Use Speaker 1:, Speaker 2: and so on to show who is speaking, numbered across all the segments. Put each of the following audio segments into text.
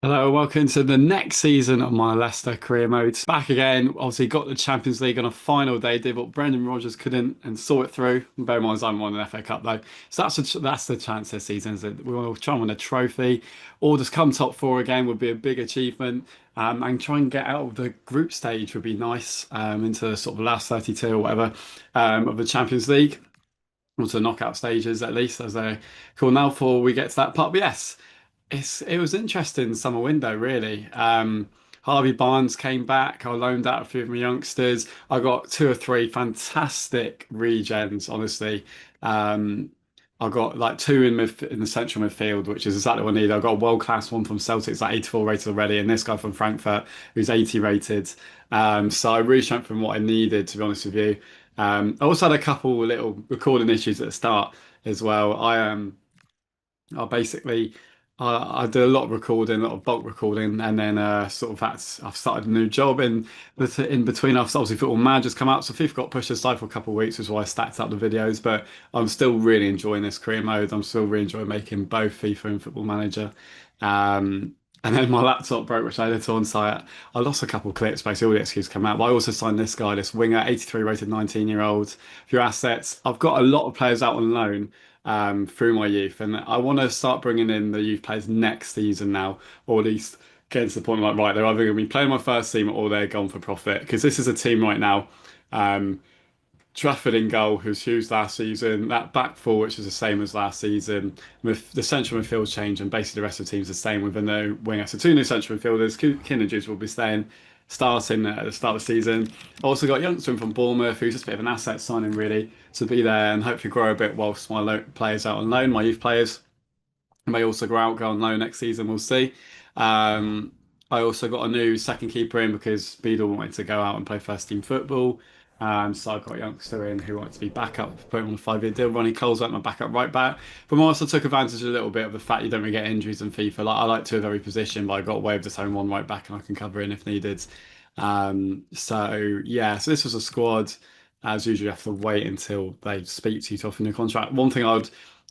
Speaker 1: Hello, welcome to the next season of my Leicester career mode. Back again, obviously got the Champions League on a final day, did what Brendan Rodgers couldn't and saw it through. Bear in mind, I won an FA Cup though. So that's the chance this season, is that we will try and win a trophy or just come top four again would be a big achievement. And try and get out of the group stage would be nice, into sort of the last 32 or whatever, of the Champions League, or to knockout stages at least, as they call now, before we get to that part. But yes. It was interesting summer window really. Harvey Barnes came back. I loaned out a few of my youngsters. I got two or three fantastic regens, honestly. Um, I got like two in the central midfield, which is exactly what I need. I got a world class one from Celtics, like 84 rated already, and this guy from Frankfurt who's 80 rated. So I really strengthened what I needed, to be honest with you. I also had a couple little recording issues at the start as well. I basically I did a lot of recording, a lot of bulk recording, and then sort of I've started a new job in between. I've obviously Football Manager's come out, so FIFA got pushed aside for a couple of weeks, which is why I stacked up the videos. But I'm still really enjoying this career mode. I'm still really enjoying making both FIFA and Football Manager. And then my laptop broke, which I edited on site. I lost a couple of clips, basically all the excuses come out. But I also signed this guy, this winger, 83 rated 19-year-old. For your assets, I've got a lot of players out on loan through my youth, and I want to start bringing in the youth players next season now, or at least getting to the point like, right, they're either going to be playing my first team or they're gone for profit. Because this is a team right now. Um, Trafford in goal, who's huge last season. That back four, which is the same as last season, with the central midfield change, and basically the rest of the team's the same with a no winger. So two new central midfielders. Kinnages will be starting at the start of the season. Also got youngster from Bournemouth, who's just a bit of an asset signing really to be there and hopefully grow a bit whilst my players out on loan, my youth players may also go on loan next season. We'll see. Um, I also got a new second keeper in because Beadle wanted to go out and play first team football. So I got a youngster in who wanted to be backup, put him on a 5-year deal. Ronnie Cole's like my backup right back. But I also took advantage a little bit of the fact you don't really get injuries in FIFA. Like I like two of every position, but I got away with just having one right back and I can cover in if needed. So yeah, so this was a squad. As usual, you have to wait until they speak to you to offer a new contract. One thing I'd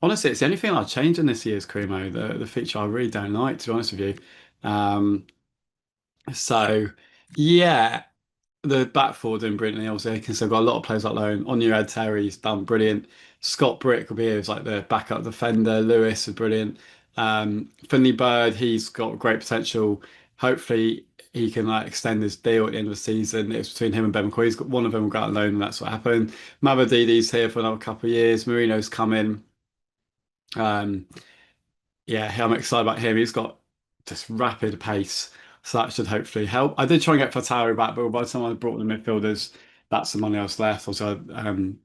Speaker 1: Honestly, it's the only thing I'd change in this year's career mode. The feature I really don't like, to be honest with you. Um, so yeah, the back four doing brilliantly. Obviously, because they've got a lot of players like loan. On your head, Terry's done brilliant. Scott Brick will be here as like the backup defender. Lewis is brilliant. Finley Bird, he's got great potential. Hopefully, he can like extend his deal at the end of the season. It's between him and Ben McQueen. He's got one of them will go out on loan, and that's what happened. Mavadidi's here for another couple of years. Marino's coming. Um, yeah, I'm excited about him. He's got just rapid pace, so that should hopefully help. I did try and get Fatari back, but by the time I brought the midfielders, that's the money I was left. Also, the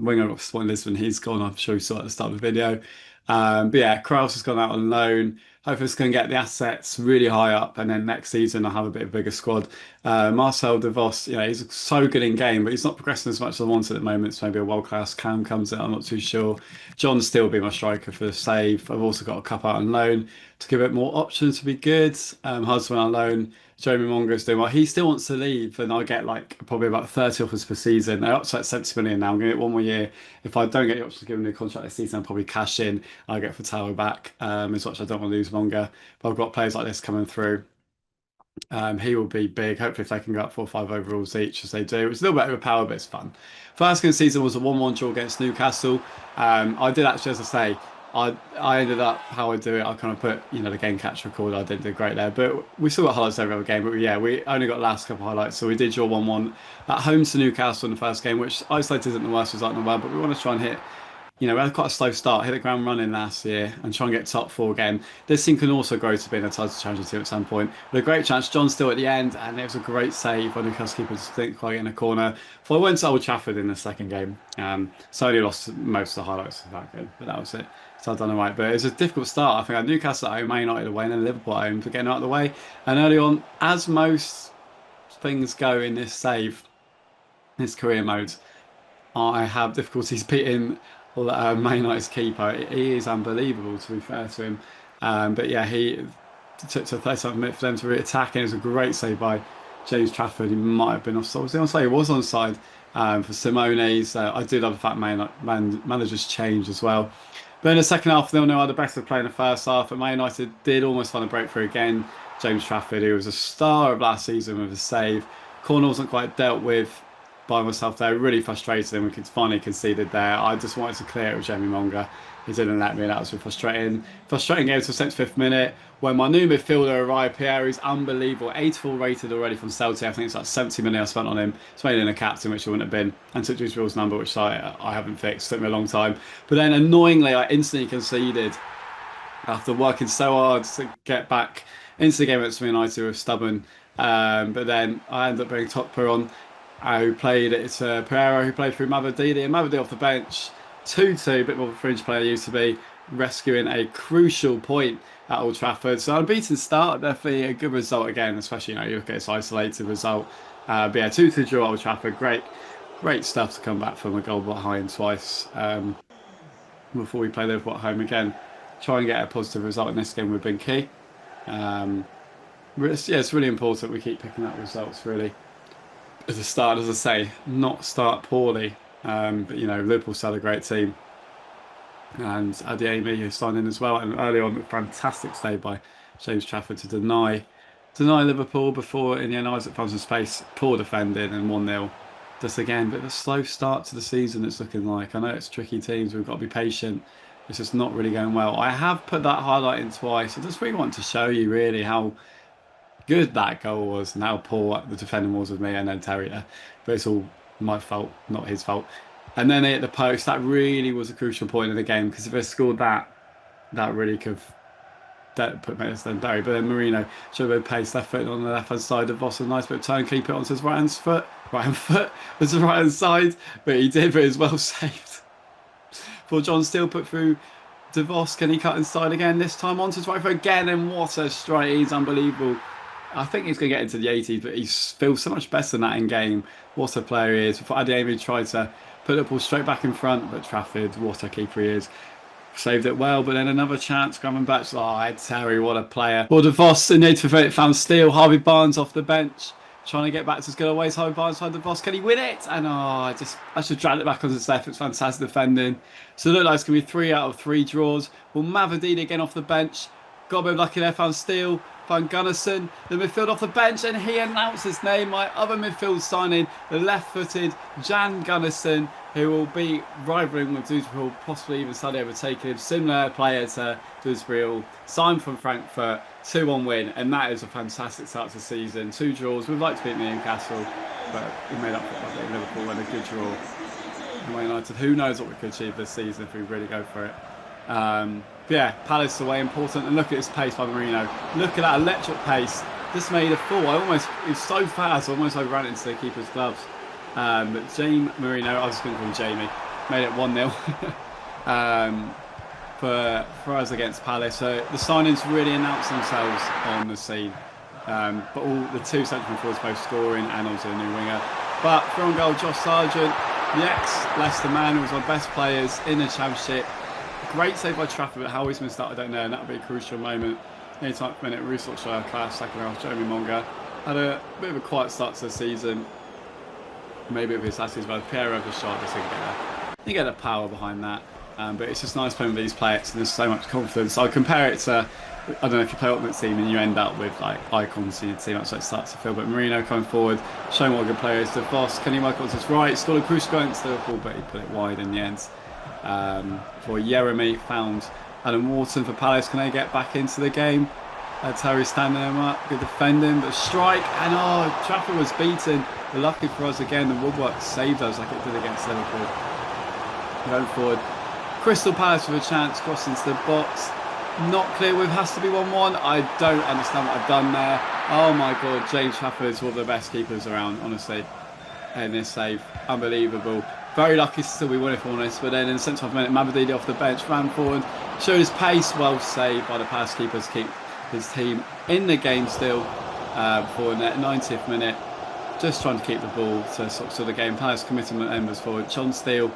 Speaker 1: winger of Swan Lisbon, he's gone. I'm sure you saw at the start of the video. But yeah, Kraus has gone out on loan. Hopefully, it's going to get the assets really high up, and then next season I'll have a bit of a bigger squad. Marcel De Vos, he's so good in game, but he's not progressing as much as I want at the moment. So maybe a world class Cam comes in. I'm not too sure. John still be my striker for the save. I've also got a couple out on loan to give it more options to be good. Hudson on loan. Jeremy Mongo's doing well. He still wants to leave, and I'll get like probably about 30 offers per season. They're up to like 70 million now. I'm going to get one more year. If I don't get the option to give him a new contract this season, I'll probably cash in. I'll get Fatalo back, as much as I don't want to lose Monga. But I've got players like this coming through. He will be big. Hopefully, if they can go up 4 or 5 overalls each, as they do. It's a little bit overpowered, but it's fun. First game of the season was a 1-1 draw against Newcastle. I did actually, as I say, I ended up how I do it. I kind of put the game catch record. I didn't do great there, but we still got highlights every other game. But yeah, we only got the last couple of highlights, so we did draw 1-1 at home to Newcastle in the first game, which isolated isn't the worst result in the world. But we want to try and hit. We had quite a slow start, hit the ground running last year and try and get top four again. This team can also grow to being a title challenger team at some point. But a great chance, John still at the end, and it was a great save by Newcastle keeper just didn't quite get in the corner. So I went to Old Trafford in the second game. So I only lost most of the highlights of that game, but that was it. So I've done all right. But it was a difficult start. I think I had Newcastle at home, Man United away, and then Liverpool at home for getting out of the way. And early on, as most things go in this career mode, I have difficulties beating Man United's keeper. He is unbelievable, to be fair to him. But yeah, he took to 37 minutes for them to re-attack, and it was a great save by James Trafford. He might have been offside. Was he onside? He was onside for Simone's. I do love the fact managers change as well. But in the second half, they'll know how the best of play in the first half. And Man United did almost find a breakthrough again. James Trafford, who was a star of last season with a save. Corner wasn't quite dealt with by myself there. Really frustrated, and we could finally conceded there. I just wanted to clear it with Jamie Monga. He didn't let me, and that was really frustrating. Frustrating game to the 75th minute when my new midfielder arrived. Pierre is unbelievable. 84 rated already from Celtic. I think it's like 70 minutes I spent on him. It's made him a captain, which he wouldn't have been. And took Dewsbury's number, which I haven't fixed. Took me a long time. But then annoyingly, I instantly conceded after working so hard to get back into the game against Man United with stubborn. But then I ended up bringing Tokpo on, who played it's Pereira, who played through Mavadidi, and Mavadidi off the bench. 2-2, a bit more of a fringe player used to be, rescuing a crucial point at Old Trafford. So unbeaten start, definitely a good result again, especially you look at this isolated result. But yeah, 2-2 draw at Old Trafford, great stuff to come back from a goal behind twice. Before we play Liverpool at home again, try and get a positive result in this game would have been key. It's really important we keep picking up results really. As a start, as I say, not start poorly. But Liverpool still a great team, and Adeyemi who signed in as well. And early on, a fantastic save by James Trafford to deny Liverpool before in the end Isaac found some space. Poor defending and 1-0. Just again, bit of a slow start to the season. It's looking like. I know it's tricky teams. We've got to be patient. It's just not really going well. I have put that highlight in twice. I just really want to show you really how good that goal was and how poor the defending was with me and then Terrier. But it's all my fault, not his fault. And then they hit the post. That really was a crucial point in the game because if they scored that really could have put Messi then buried. But then Marino showed a bit of pace, left foot on the left hand side of Voss, a nice bit of turn, keep it onto his right hand foot. Right hand foot was the right hand side, but he did, but it was well saved. For John Steele put through DeVos, can he cut inside again? This time onto his right foot again, and what a strike! He's unbelievable. I think he's going to get into the 80s, but he feels so much better than that in game. What a player he is. Before Adeyemi tried to put the ball straight back in front, but Trafford, what a keeper he is. Saved it well, but then another chance coming back. Oh, Terry, what a player. Well, DeVos in the found Steele. Harvey Barnes off the bench, trying to get back to his good old ways. Harvey Barnes behind DeVos. Can he win it? And I should drag it back onto the left. It's fantastic defending. So it looks like it's going to be 3 out of 3 draws. Well, Mavadini again off the bench. Got a bit lucky there, found Steele. Van Gunnarsson, the midfield off the bench, and he announced his name. My other midfield signing, the left-footed Jan Gunnarsson, who will be rivaling with Dewsbury, possibly even slightly overtaking him. Similar player to Dewsbury, signed from Frankfurt, 2-1 win, and that is a fantastic start to the season. 2 draws. We'd like to beat Newcastle, but we made up for it. Liverpool and a good draw. And Man United, who knows what we could achieve this season if we really go for it. Yeah, Palace away important, and look at his pace by Marino. Look at that electric pace. Just made a fall. He was so fast, I almost overran it into the keeper's gloves. But James Marino, I was just going to call him Jamie, made it 1-0 for us against Palace. So the signings really announced themselves on the scene. But all the 2 central forwards both scoring and also a new winger. But from goal, Josh Sargent, the ex-Leicester man, who was one of the best players in the Championship. Great save by Trafford, but how he's missed that, I don't know, and that would be a crucial moment. 89th minute, Rousseau class, second half, Jeremy Monga. Had a bit of a quiet start to the season. Maybe it was his last season, but Pierre over shot, just didn't get the power behind that. But it's just nice playing with these players, and there's so much confidence. So I compare it to, I don't know if you play Ultimate Team and you end up with like icons in your team, that's what it starts to feel. But Marino coming forward, showing what a good player is. DeVos, can he work on his right? Scored a crucial goal against Liverpool, but he put it wide in the end. For Jeremy, found Adam Wharton for Palace. Can they get back into the game? Terry standing them up, good defending, but strike, and Trafford was beaten. But lucky for us again, the woodwork saved us like it did against Liverpool. Going forward, Crystal Palace with a chance, cross into the box. Not clear with, has to be 1-1. I don't understand what I've done there. Oh my god, James Trafford is one of the best keepers around, honestly. And this save, unbelievable. Very lucky still we won, if I'm honest. But then in the 75th minute, Mavadidi off the bench, ran forward, showed his pace, well saved by the Palace keeper to keep his team in the game still. For the 90th minute, just trying to keep the ball to sort of the game. Palace commitment members forward. John Steele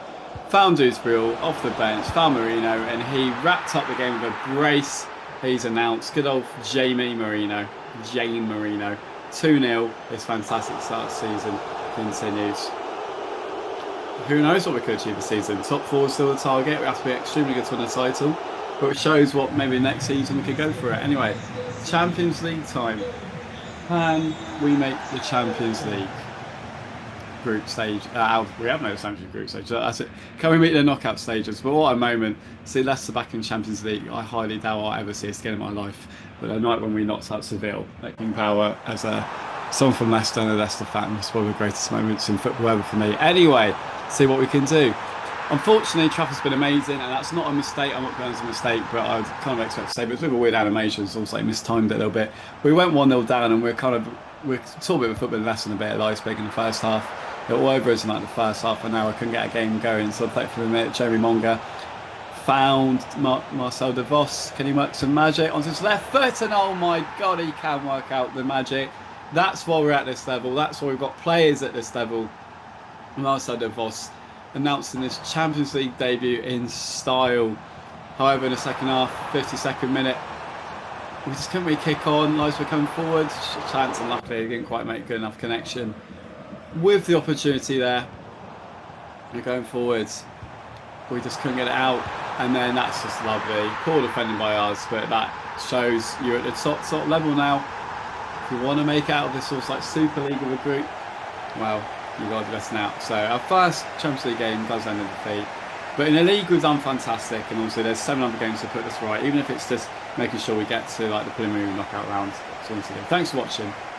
Speaker 1: found Dewsbury off the bench, found Marino, and he wrapped up the game with a brace. He's announced. Good old Jamie Marino. 2-0. This fantastic start of the season continues. who knows what we could achieve this season. Top four is still the target. We have to be extremely good to win the title, but it shows what maybe next season we could go for it. Anyway, Champions League time. Can we make the Champions League group stage? We have no Champions League group stage. That's it. Can we meet the knockout stages? But what a moment! See Leicester back in Champions League. I highly doubt I'll ever see us again in my life. But the night when we knocked out Seville at King Power, as a someone from Leicester and a Leicester fan, was one of the greatest moments in football ever for me. Anyway, see what we can do. Unfortunately, Trafford's been amazing, and that's not a mistake. I'm not going as a mistake, but I would kind of expect to say, but it's a bit of a weird animation. It's also mistimed it a little bit. We went 1-0 down, and we're saw a bit of a football lesson, a bit of Leipzig in the first half. They're all over us in like the first half an hour. I couldn't get a game going, so I played for a minute. Jeremy Monga found Marcel de Vos. Can he work some magic onto his left foot? And oh my God, he can work out the magic. That's why we're at this level. That's why we've got players at this level. Marcel de Vos announcing his Champions League debut in style. However, in the second half, 52nd minute, we just couldn't really kick on. Leicester were coming forward. Chance, and luckily, they didn't quite make good enough connection with the opportunity there. We're going forwards. We just couldn't get it out. And then that's just lovely. Poor defending by us, but that shows you're at the top level now. If you want to make out of this sort of like Super League of a group, well, you've got to be listening out. So our first Champions League game does end in defeat. But in the league, we've done fantastic. And also there's 7 other games to put this right, even if it's just making sure we get to like the preliminary knockout rounds. So thanks for watching.